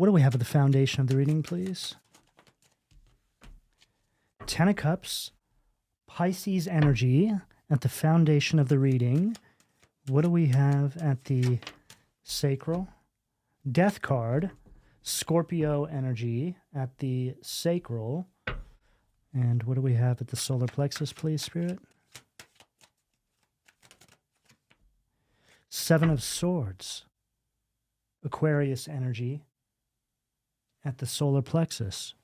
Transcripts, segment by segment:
What do we have at the foundation of the reading, please? Ten of Cups, Pisces energy at the foundation of the reading. What do we have at the sacral? Death card, Scorpio energy at the sacral. And what do we have at the solar plexus, please, Spirit? Seven of Swords, Aquarius energy at the solar plexus.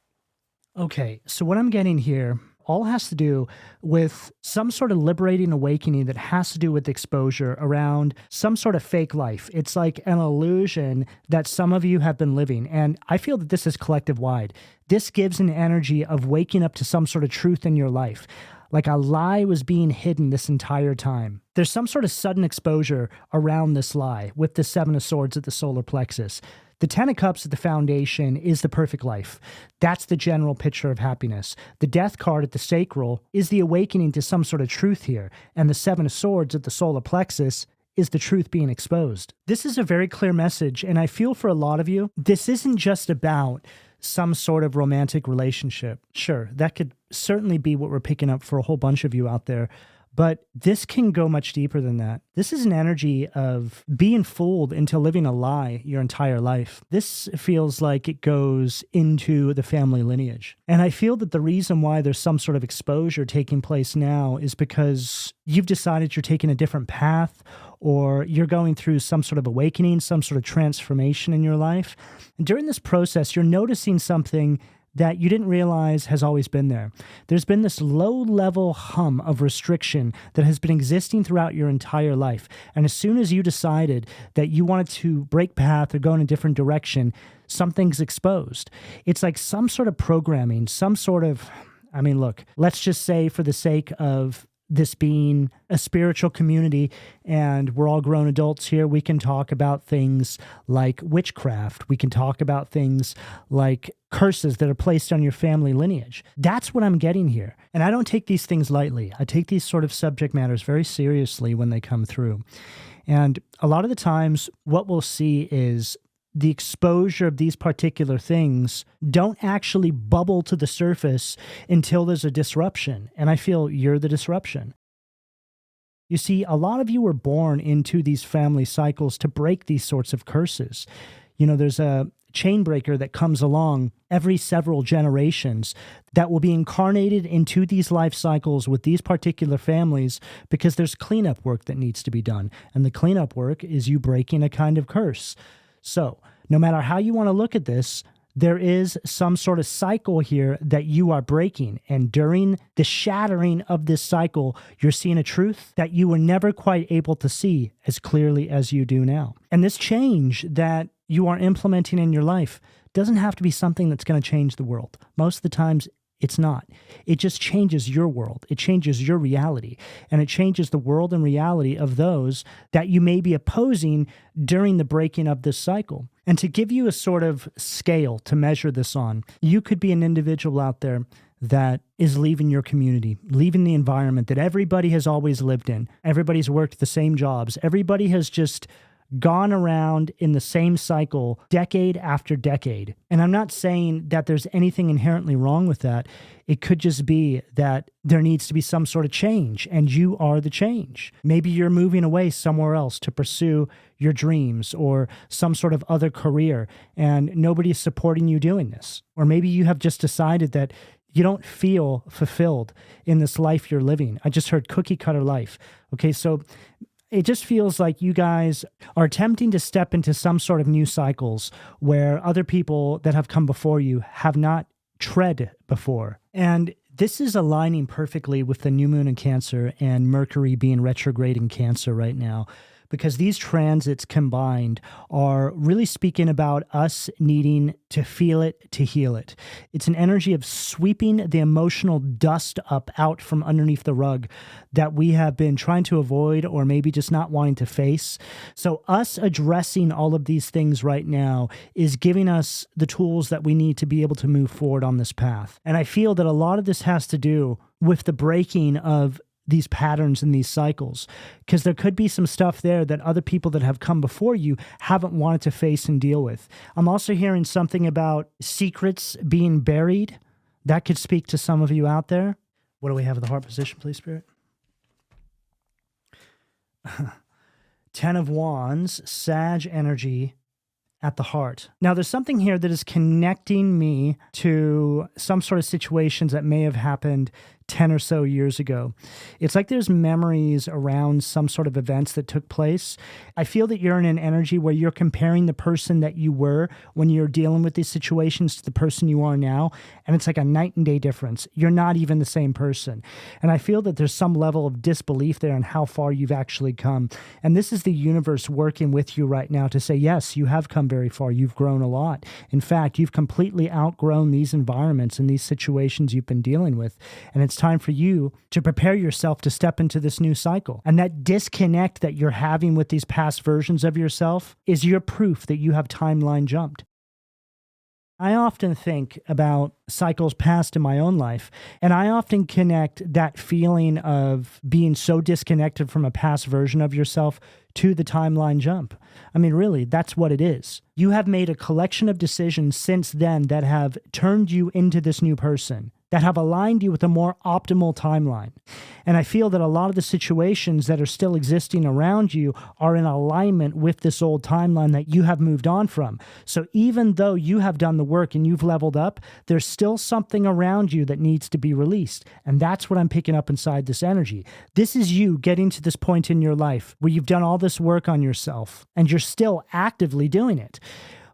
Okay, so what I'm getting here all has to do with some sort of liberating awakening that has to do with exposure around some sort of fake life. It's like an illusion that some of you have been living. And I feel that this is collective wide. This gives an energy of waking up to some sort of truth in your life. Like a lie was being hidden this entire time. There's some sort of sudden exposure around this lie with the Seven of Swords at the solar plexus. The Ten of Cups at the foundation is the perfect life. That's the general picture of happiness. The Death card at the sacral is the awakening to some sort of truth here. And the Seven of Swords at the solar plexus is the truth being exposed. This is a very clear message, and I feel for a lot of you, this isn't just about some sort of romantic relationship. Sure, that could certainly be what we're picking up for a whole bunch of you out there. But this can go much deeper than that. This is an energy of being fooled into living a lie your entire life. This feels like it goes into the family lineage. And I feel that the reason why there's some sort of exposure taking place now is because you've decided you're taking a different path, or you're going through some sort of awakening, some sort of transformation in your life. And during this process, you're noticing something that you didn't realize has always been there. There's been this low-level hum of restriction that has been existing throughout your entire life. And as soon as you decided that you wanted to break path or go in a different direction, something's exposed. It's like some sort of programming, some sort of, look, let's just say for the sake of this being a spiritual community and we're all grown adults here, we can talk about things like witchcraft. We can talk about things like curses that are placed on your family lineage. That's what I'm getting here. And I don't take these things lightly. I take these sort of subject matters very seriously when they come through. And a lot of the times what we'll see is the exposure of these particular things don't actually bubble to the surface until there's a disruption. And I feel you're the disruption. You see, a lot of you were born into these family cycles to break these sorts of curses. There's a chain breaker that comes along every several generations that will be incarnated into these life cycles with these particular families because there's cleanup work that needs to be done. And the cleanup work is you breaking a kind of curse. So no matter how you want to look at this, there is some sort of cycle here that you are breaking. And during the shattering of this cycle, you're seeing a truth that you were never quite able to see as clearly as you do now. And this change that you are implementing in your life doesn't have to be something that's going to change the world. Most of the times, it's not. It just changes your world. It changes your reality. And it changes the world and reality of those that you may be opposing during the breaking of this cycle. And to give you a sort of scale to measure this on, you could be an individual out there that is leaving your community, leaving the environment that everybody has always lived in. Everybody's worked the same jobs. Everybody has just gone around in the same cycle decade after decade. And I'm not saying that there's anything inherently wrong with that. It could just be that there needs to be some sort of change, and you are the change. Maybe you're moving away somewhere else to pursue your dreams or some sort of other career, and nobody's supporting you doing this. Or maybe you have just decided that you don't feel fulfilled in this life you're living. I just heard cookie cutter life. Okay, so it just feels like you guys are attempting to step into some sort of new cycles where other people that have come before you have not tread before. And this is aligning perfectly with the new moon in Cancer and Mercury being retrograde in Cancer right now, because these transits combined are really speaking about us needing to feel it, to heal it. It's an energy of sweeping the emotional dust up out from underneath the rug that we have been trying to avoid or maybe just not wanting to face. So us addressing all of these things right now is giving us the tools that we need to be able to move forward on this path. And I feel that a lot of this has to do with the breaking of these patterns and these cycles, because there could be some stuff there that other people that have come before you haven't wanted to face and deal with. I'm also hearing something about secrets being buried. That could speak to some of you out there. What do we have in the heart position, please, Spirit? 10 of Wands, Sag energy at the heart. Now, there's something here that is connecting me to some sort of situations that may have happened 10 or so years ago. It's like there's memories around some sort of events that took place. I feel that you're in an energy where you're comparing the person that you were when you're dealing with these situations to the person you are now, and it's like a night and day difference. You're not even the same person. And I feel that there's some level of disbelief there on how far you've actually come. And this is the universe working with you right now to say, yes, you have come very far. You've grown a lot. In fact, you've completely outgrown these environments and these situations you've been dealing with. And it's time for you to prepare yourself to step into this new cycle. And that disconnect that you're having with these past versions of yourself is your proof that you have timeline jumped. I often think about cycles past in my own life, and I often connect that feeling of being so disconnected from a past version of yourself to the timeline jump. I mean, really, that's what it is. You have made a collection of decisions since then that have turned you into this new person, that have aligned you with a more optimal timeline. And I feel that a lot of the situations that are still existing around you are in alignment with this old timeline that you have moved on from. So even though you have done the work and you've leveled up, there's still something around you that needs to be released. And that's what I'm picking up inside this energy. This is you getting to this point in your life where you've done all this work on yourself and you're still actively doing it.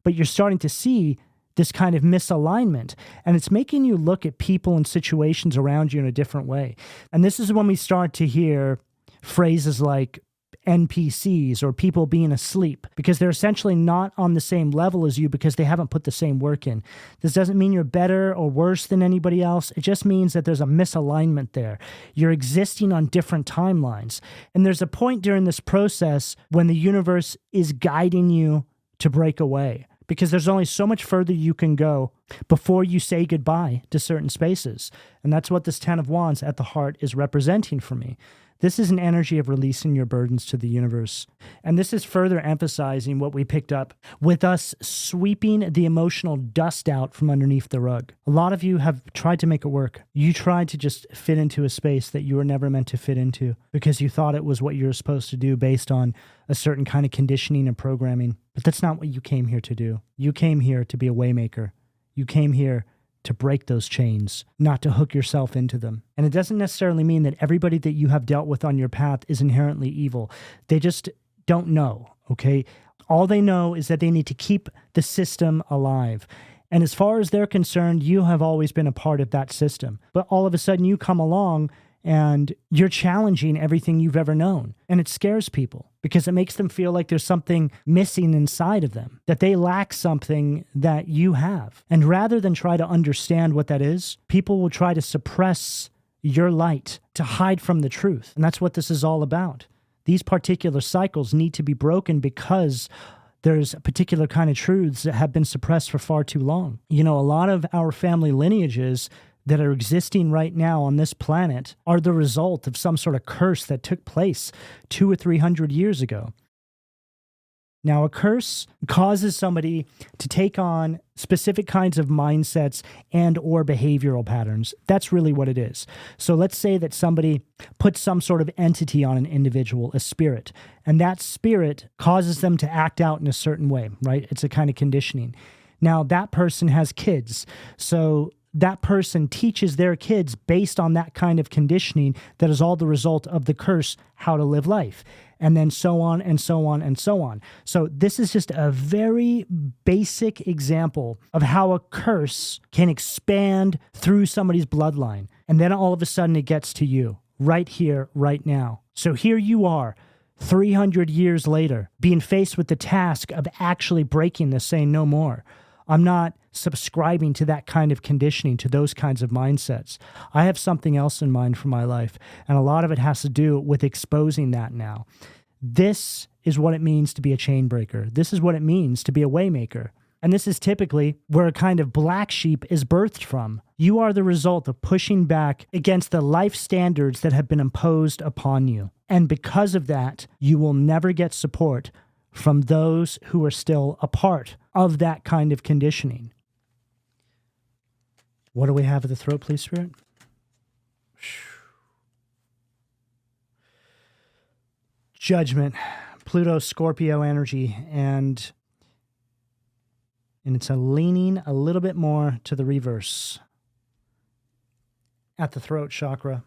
But you're starting to see this kind of misalignment, and it's making you look at people and situations around you in a different way. And this is when we start to hear phrases like NPCs or people being asleep, because they're essentially not on the same level as you because they haven't put the same work in. This doesn't mean you're better or worse than anybody else. It just means that there's a misalignment there. You're existing on different timelines. And there's a point during this process when the universe is guiding you to break away, because there's only so much further you can go before you say goodbye to certain spaces. And that's what this 10 of Wands at the heart is representing for me. This is an energy of releasing your burdens to the universe. And this is further emphasizing what we picked up with us sweeping the emotional dust out from underneath the rug. A lot of you have tried to make it work. You tried to just fit into a space that you were never meant to fit into because you thought it was what you were supposed to do based on a certain kind of conditioning and programming. But that's not what you came here to do. You came here to be a waymaker. You came here to break those chains, not to hook yourself into them. And it doesn't necessarily mean that everybody that you have dealt with on your path is inherently evil. They just don't know, okay? All they know is that they need to keep the system alive. And as far as they're concerned, you have always been a part of that system. But all of a sudden you come along and you're challenging everything you've ever known. And it scares people because it makes them feel like there's something missing inside of them, that they lack something that you have. And rather than try to understand what that is, people will try to suppress your light to hide from the truth. And that's what this is all about. These particular cycles need to be broken because there's a particular kind of truths that have been suppressed for far too long. You know, a lot of our family lineages that are existing right now on this planet are the result of some sort of curse that took place 200 or 300 years ago. Now, a curse causes somebody to take on specific kinds of mindsets and or behavioral patterns. That's really what it is. So let's say that somebody puts some sort of entity on an individual, a spirit, and that spirit causes them to act out in a certain way, right? It's a kind of conditioning. Now, that person has kids, so that person teaches their kids based on that kind of conditioning that is all the result of the curse, how to live life, and then so on and so on and so on. So this is just a very basic example of how a curse can expand through somebody's bloodline. And then all of a sudden it gets to you right here, right now. So here you are, 300 years later, being faced with the task of actually breaking this, saying no more. I'm not subscribing to that kind of conditioning, to those kinds of mindsets. I have something else in mind for my life, and a lot of it has to do with exposing that now. This is what it means to be a chain breaker. This is what it means to be a waymaker. And this is typically where a kind of black sheep is birthed from. You are the result of pushing back against the life standards that have been imposed upon you. And because of that, you will never get support from those who are still a part of that kind of conditioning. What do we have at the throat, please, Spirit? Judgment, Pluto, Scorpio energy, and it's a leaning a little bit more to the reverse at the throat chakra.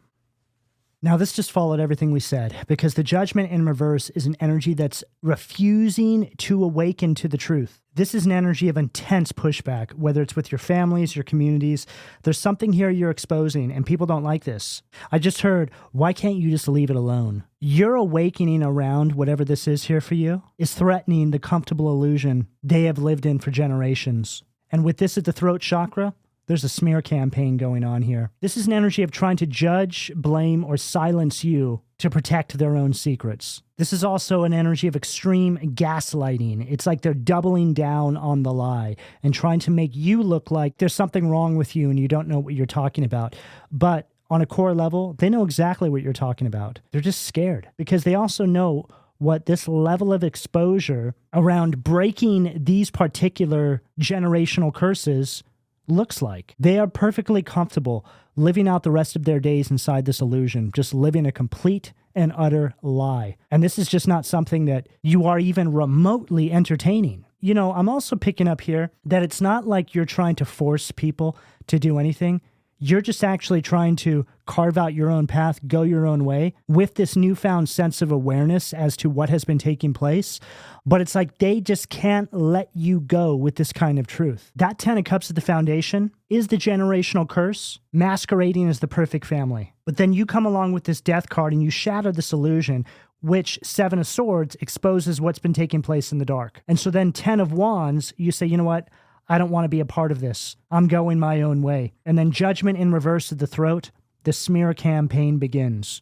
Now, this just followed everything we said, because the judgment in reverse is an energy that's refusing to awaken to the truth. This is an energy of intense pushback, whether it's with your families, your communities. There's something here you're exposing, and people don't like this. I just heard, why can't you just leave it alone? Your awakening around whatever this is here for you is threatening the comfortable illusion they have lived in for generations. And with this at the throat chakra, there's a smear campaign going on here. This is an energy of trying to judge, blame, or silence you to protect their own secrets. This is also an energy of extreme gaslighting. It's like they're doubling down on the lie and trying to make you look like there's something wrong with you and you don't know what you're talking about. But on a core level, they know exactly what you're talking about. They're just scared because they also know what this level of exposure around breaking these particular generational curses looks like. They are perfectly comfortable living out the rest of their days inside this illusion, just living a complete and utter lie. And this is just not something that you are even remotely entertaining. You know, I'm also picking up here that it's not like you're trying to force people to do anything. You're just actually trying to carve out your own path, go your own way with this newfound sense of awareness as to what has been taking place. But it's like they just can't let you go with this kind of truth. That 10 of Cups at the foundation is the generational curse masquerading as the perfect family. But then you come along with this death card and you shatter this illusion, which 7 of Swords exposes what's been taking place in the dark. And so then 10 of Wands, you say, you know what? I don't want to be a part of this. I'm going my own way. And then Judgment in reverse at the throat, the smear campaign begins.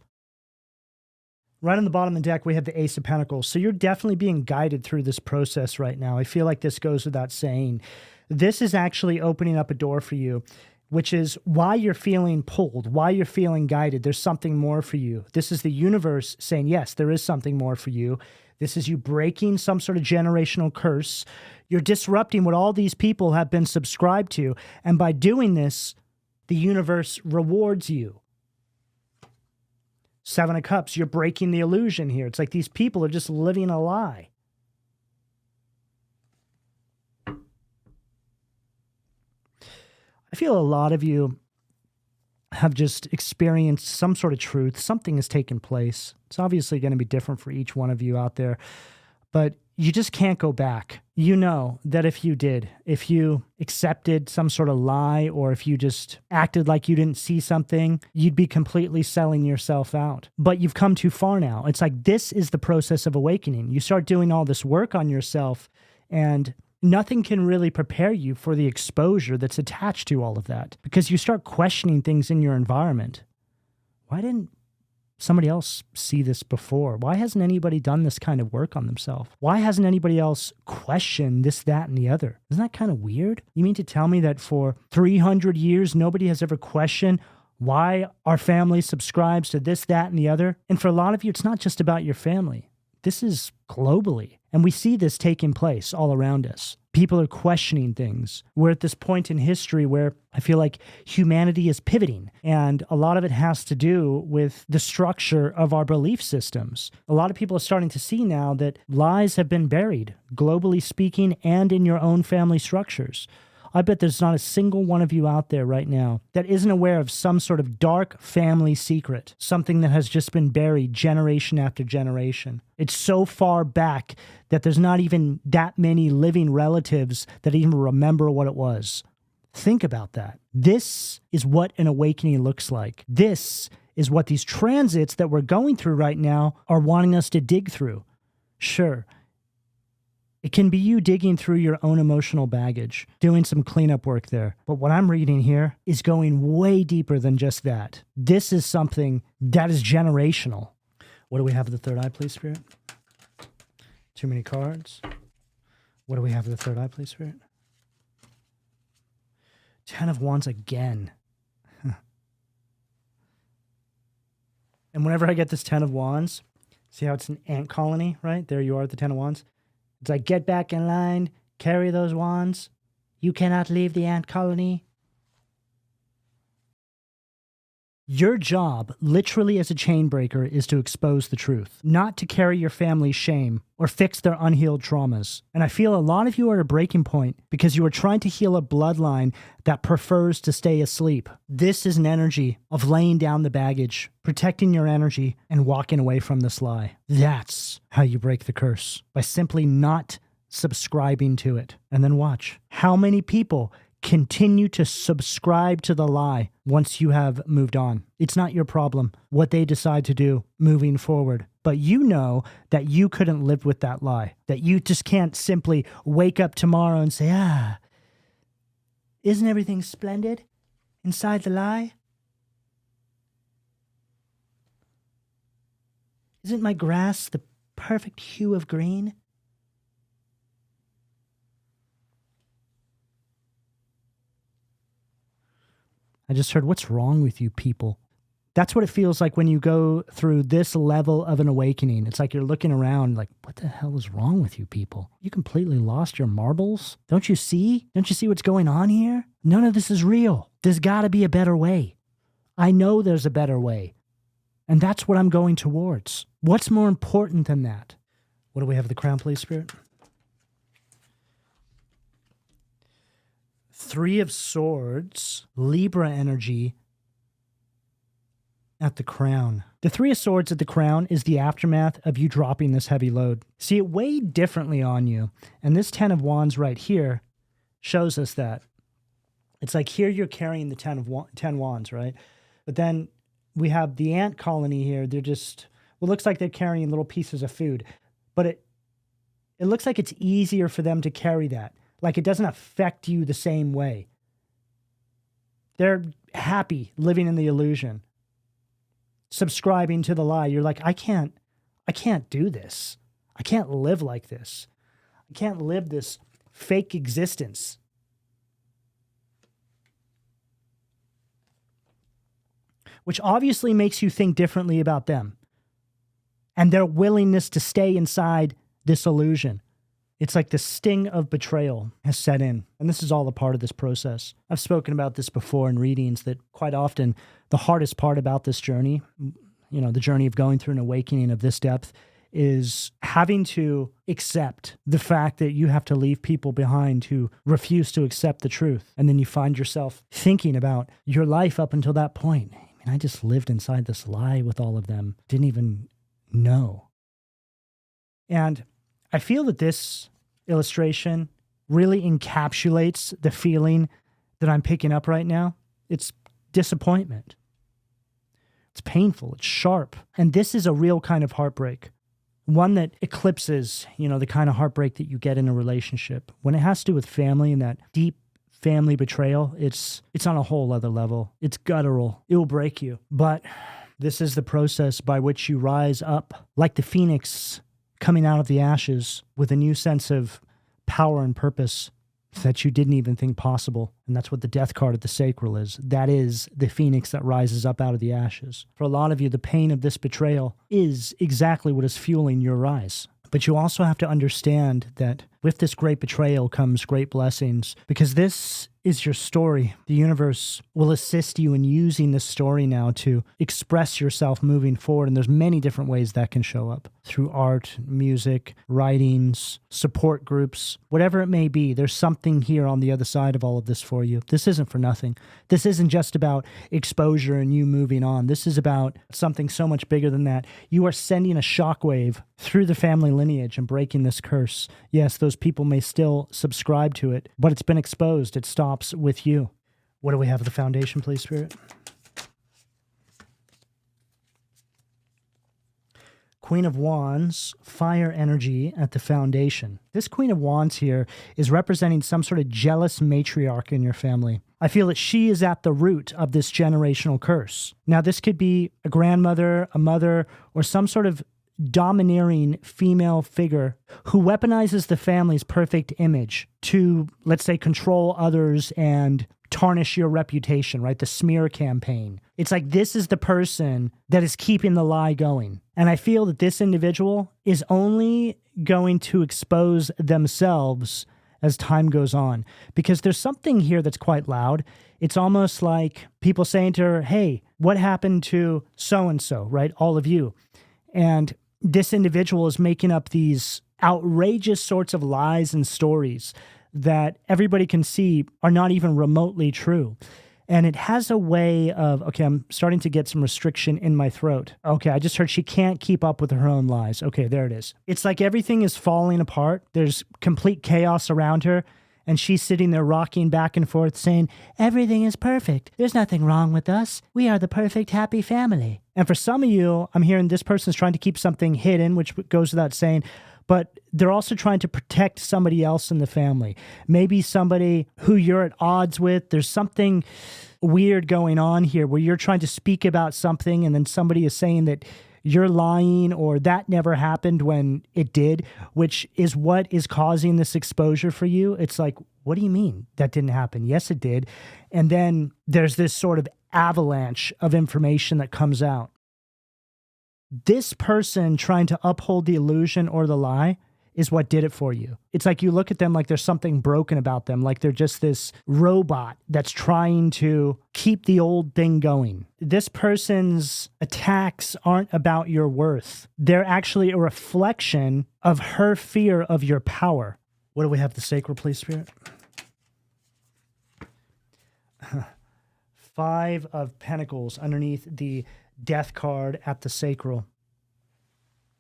Right on the bottom of the deck, we have the Ace of Pentacles. So you're definitely being guided through this process right now. I feel like this goes without saying. This is actually opening up a door for you, which is why you're feeling pulled, why you're feeling guided. There's something more for you. This is the universe saying, yes, there is something more for you. This is you breaking some sort of generational curse. You're disrupting what all these people have been subscribed to. And by doing this, the universe rewards you. 7 of Cups, you're breaking the illusion here. It's like these people are just living a lie. I feel a lot of you have just experienced some sort of truth. Something has taken place. It's obviously going to be different for each one of you out there, but you just can't go back. You know that if you did, if you accepted some sort of lie, or if you just acted like you didn't see something, you'd be completely selling yourself out. But you've come too far now. It's like this is the process of awakening. You start doing all this work on yourself, and nothing can really prepare you for the exposure that's attached to all of that, because you start questioning things in your environment. Why didn't somebody else see this before? Why hasn't anybody done this kind of work on themselves? Why hasn't anybody else questioned this, that, and the other? Isn't that kind of weird? You mean to tell me that for 300 years, nobody has ever questioned why our family subscribes to this, that, and the other? And for a lot of you, it's not just about your family. This is globally. And we see this taking place all around us. People are questioning things. We're at this point in history where I feel like humanity is pivoting, and a lot of it has to do with the structure of our belief systems. A lot of people are starting to see now that lies have been buried, globally speaking, and in your own family structures. I bet there's not a single one of you out there right now that isn't aware of some sort of dark family secret, something that has just been buried generation after generation. It's so far back that there's not even that many living relatives that even remember what it was. Think about that. This is what an awakening looks like. This is what these transits that we're going through right now are wanting us to dig through. Sure, it can be you digging through your own emotional baggage, doing some cleanup work there. But what I'm reading here is going way deeper than just that. This is something that is generational. What do we have at the third eye, please, Spirit? Too many cards. What do we have at the third eye, please, Spirit? Ten of Wands again. And whenever I get this Ten of Wands, see how it's an ant colony, right? There you are at the Ten of Wands. It's like, get back in line, carry those wands. You cannot leave the ant colony. Your job, literally as a chain breaker, is to expose the truth, not to carry your family's shame or fix their unhealed traumas. And I feel a lot of you are at a breaking point because you are trying to heal a bloodline that prefers to stay asleep. This is an energy of laying down the baggage, protecting your energy, and walking away from this lie. That's how you break the curse, by simply not subscribing to it. And then watch how many people continue to subscribe to the lie once you have moved on. It's not your problem what they decide to do moving forward. But you know that you couldn't live with that lie, that you just can't simply wake up tomorrow and say, isn't everything splendid inside the lie? Isn't my grass the perfect hue of green? I just heard, what's wrong with you people? That's what it feels like when you go through this level of an awakening. It's like you're looking around like, what the hell is wrong with you people? You completely lost your marbles? Don't you see? Don't you see what's going on here? None of this is real. There's got to be a better way. I know there's a better way. And that's what I'm going towards. What's more important than that? What do we have at the crown, please, Spirit? Three of Swords, Libra energy at the crown. The Three of Swords at the crown is the aftermath of you dropping this heavy load. See, it weighed differently on you. And this Ten of Wands right here shows us that. It's like here you're carrying the 10 wands, right? But then we have the ant colony here. They're just, well, it looks like they're carrying little pieces of food. But it looks like it's easier for them to carry that. Like it doesn't affect you the same way. They're happy living in the illusion, subscribing to the lie. You're like, I can't do this. I can't live like this. I can't live this fake existence. Which obviously makes you think differently about them and their willingness to stay inside this illusion. It's like the sting of betrayal has set in, and this is all a part of this process. I've spoken about this before in readings that quite often the hardest part about this journey, the journey of going through an awakening of this depth, is having to accept the fact that you have to leave people behind who refuse to accept the truth. And then you find yourself thinking about your life up until that point. I mean, I just lived inside this lie with all of them, didn't even know. And I feel that this illustration really encapsulates the feeling that I'm picking up right now. It's disappointment. It's painful. It's sharp. And this is a real kind of heartbreak. One that eclipses, the kind of heartbreak that you get in a relationship. When it has to do with family and that deep family betrayal, it's on a whole other level. It's guttural. It will break you. But this is the process by which you rise up like the phoenix coming out of the ashes with a new sense of power and purpose that you didn't even think possible. And that's what the death card at the sacral is. That is the phoenix that rises up out of the ashes. For a lot of you, the pain of this betrayal is exactly what is fueling your rise. But you also have to understand that with this great betrayal comes great blessings, because this is your story. The universe will assist you in using this story now to express yourself moving forward. And there's many different ways that can show up through art, music, writings, support groups, whatever it may be. There's something here on the other side of all of this for you. This isn't for nothing. This isn't just about exposure and you moving on. This is about something so much bigger than that. You are sending a shockwave through the family lineage and breaking this curse. Yes, those people may still subscribe to it, but it's been exposed. It stops with you. What do we have at the foundation, please, Spirit? Queen of Wands, fire energy at the foundation. This Queen of Wands here is representing some sort of jealous matriarch in your family. I feel that she is at the root of this generational curse. Now, this could be a grandmother, a mother, or some sort of domineering female figure who weaponizes the family's perfect image to, let's say, control others and tarnish your reputation, right? The smear campaign. It's like this is the person that is keeping the lie going. And I feel that this individual is only going to expose themselves as time goes on, because there's something here that's quite loud. It's almost like people saying to her, hey, what happened to so-and-so, right? All of you. And this individual is making up these outrageous sorts of lies and stories that everybody can see are not even remotely true. And it has a way of, okay, I'm starting to get some restriction in my throat. Okay, I just heard she can't keep up with her own lies. Okay, there it is. It's like everything is falling apart. There's complete chaos around her. And she's sitting there rocking back and forth saying, everything is perfect. There's nothing wrong with us. We are the perfect, happy family. And for some of you, I'm hearing this person's trying to keep something hidden, which goes without saying, but they're also trying to protect somebody else in the family. Maybe somebody who you're at odds with. There's something weird going on here where you're trying to speak about something and then somebody is saying that you're lying or that never happened when it did, which is what is causing this exposure for you. It's like, what do you mean that didn't happen? Yes, it did. And then there's this sort of avalanche of information that comes out. This person trying to uphold the illusion or the lie is what did it for you. It's like you look at them like there's something broken about them, like they're just this robot that's trying to keep the old thing going. This person's attacks aren't about your worth. They're actually a reflection of her fear of your power. What do we have? The sacral, please, Spirit? 5 of Pentacles underneath the Death card at the sacral.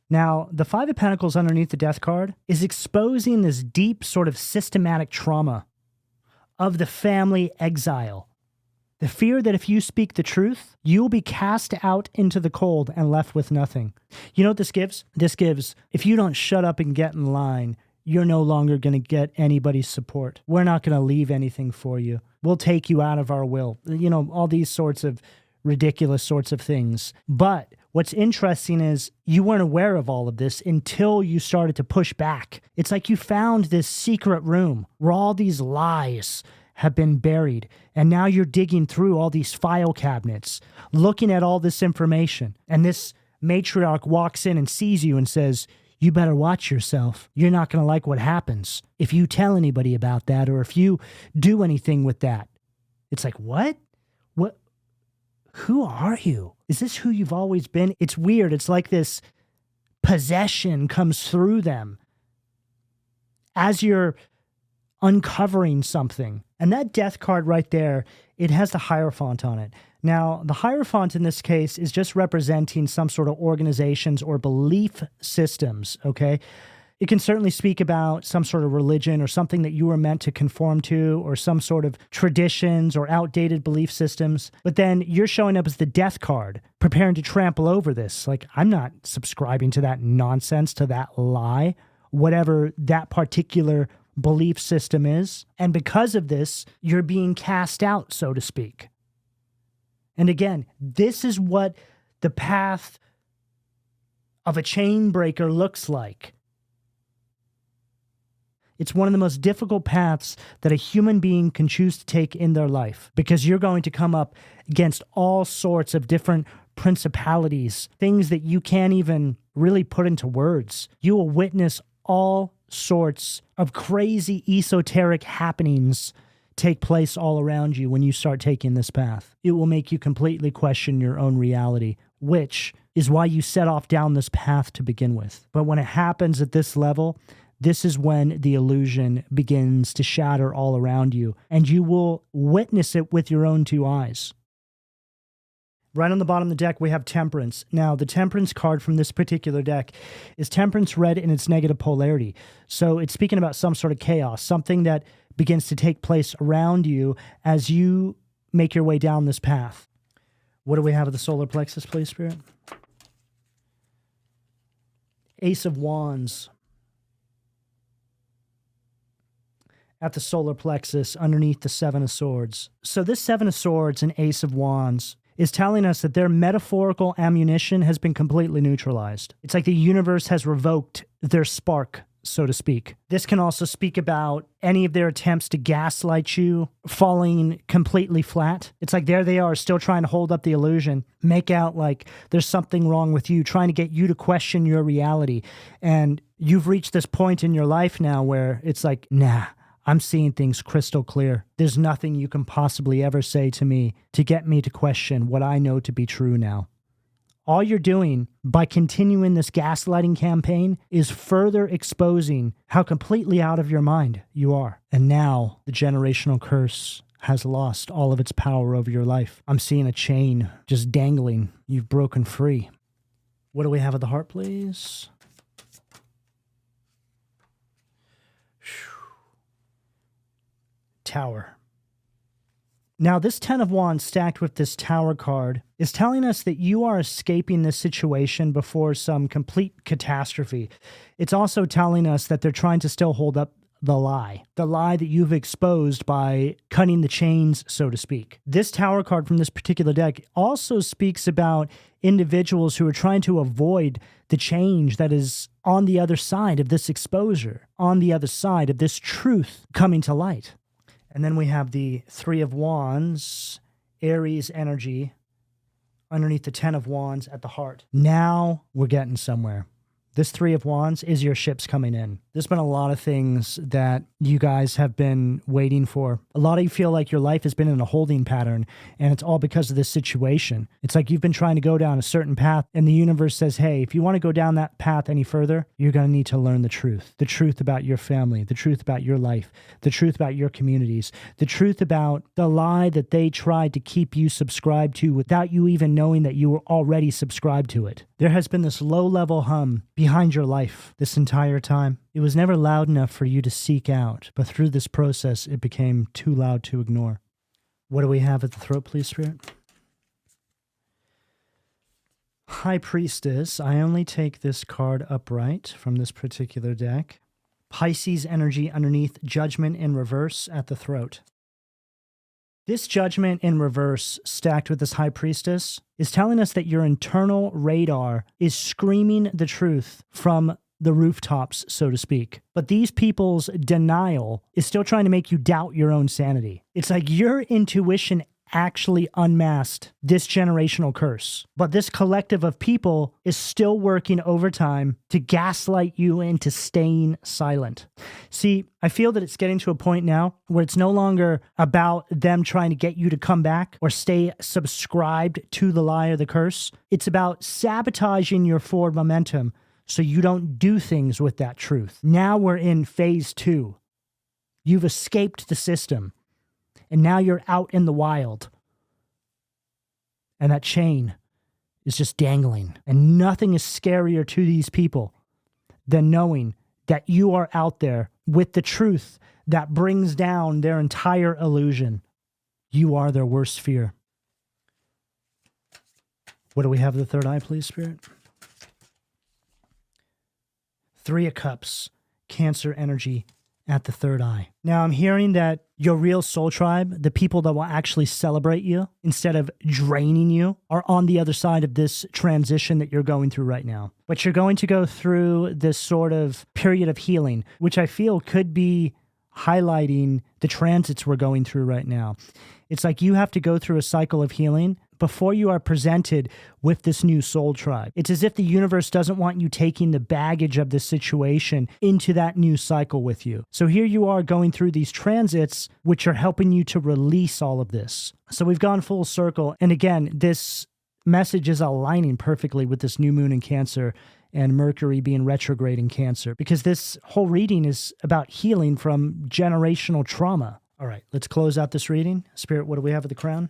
Now, the 5 of Pentacles underneath the Death card is exposing this deep sort of systematic trauma of the family exile. The fear that if you speak the truth, you will be cast out into the cold and left with nothing. You know what this gives? This gives, if you don't shut up and get in line, you're no longer going to get anybody's support. We're not going to leave anything for you. We'll take you out of our will. You know, all these sorts of ridiculous sorts of things. But what's interesting is you weren't aware of all of this until you started to push back. It's like you found this secret room where all these lies have been buried. And now you're digging through all these file cabinets, looking at all this information. And this matriarch walks in and sees you and says, you better watch yourself. You're not going to like what happens if you tell anybody about that or if you do anything with that. It's like, what? What? Who are you? Is this who you've always been? It's weird. It's like this possession comes through them as you're uncovering something. And that Death card right there, it has the Hierophant on it. Now, the Hierophant in this case is just representing some sort of organizations or belief systems, okay? It can certainly speak about some sort of religion or something that you were meant to conform to or some sort of traditions or outdated belief systems. But then you're showing up as the Death card, preparing to trample over this. Like, I'm not subscribing to that nonsense, to that lie, whatever that particular belief system is. And because of this, you're being cast out, so to speak. And again, this is what the path of a chain breaker looks like. It's one of the most difficult paths that a human being can choose to take in their life because you're going to come up against all sorts of different principalities, things that you can't even really put into words. You will witness all sorts of crazy esoteric happenings take place all around you when you start taking this path. It will make you completely question your own reality, which is why you set off down this path to begin with. But when it happens at this level, this is when the illusion begins to shatter all around you, and you will witness it with your own 2 eyes. Right on the bottom of the deck, we have Temperance. Now, the Temperance card from this particular deck is Temperance read in its negative polarity. So it's speaking about some sort of chaos, something that begins to take place around you as you make your way down this path. What do we have at the solar plexus, please, Spirit? Ace of Wands. At the solar plexus underneath the 7 of Swords. So this 7 of Swords and Ace of Wands is telling us that their metaphorical ammunition has been completely neutralized. It's like the universe has revoked their spark, so to speak. This can also speak about any of their attempts to gaslight you falling completely flat. It's like there they are still trying to hold up the illusion, make out like there's something wrong with you, trying to get you to question your reality. And you've reached this point in your life now where it's like, nah, I'm seeing things crystal clear. There's nothing you can possibly ever say to me to get me to question what I know to be true now. All you're doing by continuing this gaslighting campaign is further exposing how completely out of your mind you are. And now the generational curse has lost all of its power over your life. I'm seeing a chain just dangling. You've broken free. What do we have at the heart, please? Tower. Now, this 10 of Wands stacked with this Tower card is telling us that you are escaping this situation before some complete catastrophe. It's also telling us that they're trying to still hold up the lie that you've exposed by cutting the chains, so to speak. This Tower card from this particular deck also speaks about individuals who are trying to avoid the change that is on the other side of this exposure, on the other side of this truth coming to light. And then we have the 3 of Wands, Aries energy, underneath the 10 of Wands at the heart. Now we're getting somewhere. This 3 of Wands is your ships coming in. There's been a lot of things that you guys have been waiting for. A lot of you feel like your life has been in a holding pattern, and it's all because of this situation. It's like you've been trying to go down a certain path, and the universe says, hey, if you want to go down that path any further, you're going to need to learn the truth about your family, the truth about your life, the truth about your communities, the truth about the lie that they tried to keep you subscribed to without you even knowing that you were already subscribed to it. There has been this low-level hum behind your life this entire time. It was never loud enough for you to seek out, but through this process, it became too loud to ignore. What do we have at the throat, please, Spirit? High Priestess. I only take this card upright from this particular deck. Pisces energy underneath, Judgment in reverse at the throat. This Judgment in reverse, stacked with this High Priestess, is telling us that your internal radar is screaming the truth from the rooftops, so to speak. But these people's denial is still trying to make you doubt your own sanity. It's like your intuition actually unmasked this generational curse. But this collective of people is still working overtime to gaslight you into staying silent. See, I feel that it's getting to a point now where it's no longer about them trying to get you to come back or stay subscribed to the lie or the curse. It's about sabotaging your forward momentum so you don't do things with that truth. Now we're in phase 2. You've escaped the system. And now you're out in the wild. And that chain is just dangling. And nothing is scarier to these people than knowing that you are out there with the truth that brings down their entire illusion. You are their worst fear. What do we have the third eye, please, Spirit? 3 of Cups, Cancer energy at the third eye. Now I'm hearing that your real soul tribe, the people that will actually celebrate you instead of draining you, are on the other side of this transition that you're going through right now. But you're going to go through this sort of period of healing, which I feel could be highlighting the transits we're going through right now. It's like you have to go through a cycle of healing before you are presented with this new soul tribe. It's as if the universe doesn't want you taking the baggage of this situation into that new cycle with you. So here you are going through these transits, which are helping you to release all of this. So we've gone full circle. And again, this message is aligning perfectly with this new moon in Cancer and Mercury being retrograde in Cancer, because this whole reading is about healing from generational trauma. All right, let's close out this reading. Spirit, what do we have at the crown?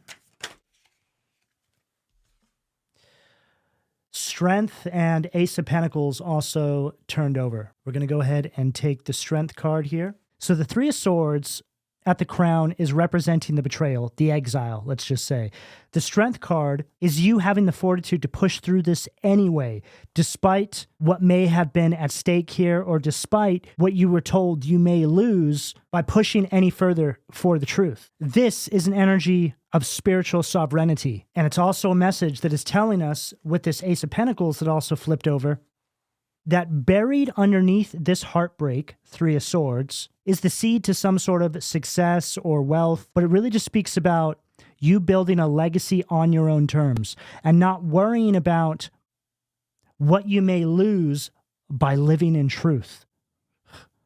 Strength and Ace of Pentacles also turned over. We're going to go ahead and take the Strength card here. So the 3 of Swords at the crown is representing the betrayal, the exile, let's just say. The Strength card is you having the fortitude to push through this anyway, despite what may have been at stake here, or despite what you were told you may lose by pushing any further for the truth. This is an energy of spiritual sovereignty. And it's also a message that is telling us, with this Ace of Pentacles that also flipped over, that buried underneath this heartbreak, Three of Swords, is the seed to some sort of success or wealth, but it really just speaks about you building a legacy on your own terms and not worrying about what you may lose by living in truth.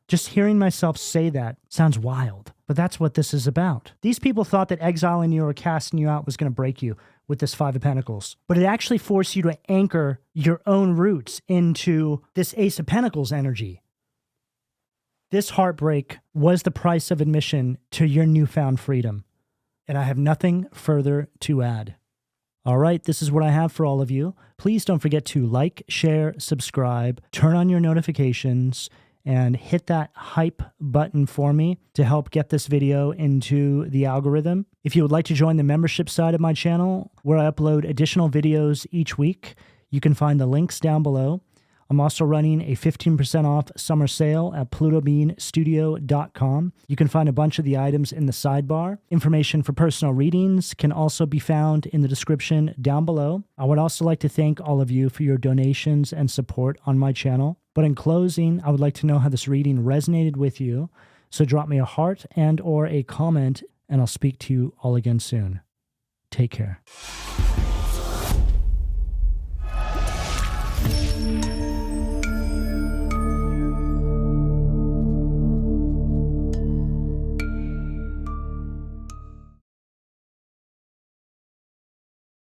Just hearing myself say that sounds wild, but that's what this is about. These people thought that exiling you or casting you out was going to break you with this Five of Pentacles, but it actually forced you to anchor your own roots into this Ace of Pentacles energy. This heartbreak was the price of admission to your newfound freedom, and I have nothing further to add. All right, this is what I have for all of you. Please don't forget to like, share, subscribe, turn on your notifications, and hit that hype button for me to help get this video into the algorithm. If you would like to join the membership side of my channel, where I upload additional videos each week, you can find the links down below. I'm also running a 15% off summer sale at PLUTOBEANstudio.com. You can find a bunch of the items in the sidebar. Information for personal readings can also be found in the description down below. I would also like to thank all of you for your donations and support on my channel. But in closing, I would like to know how this reading resonated with you. So drop me a heart and or a comment, and I'll speak to you all again soon. Take care.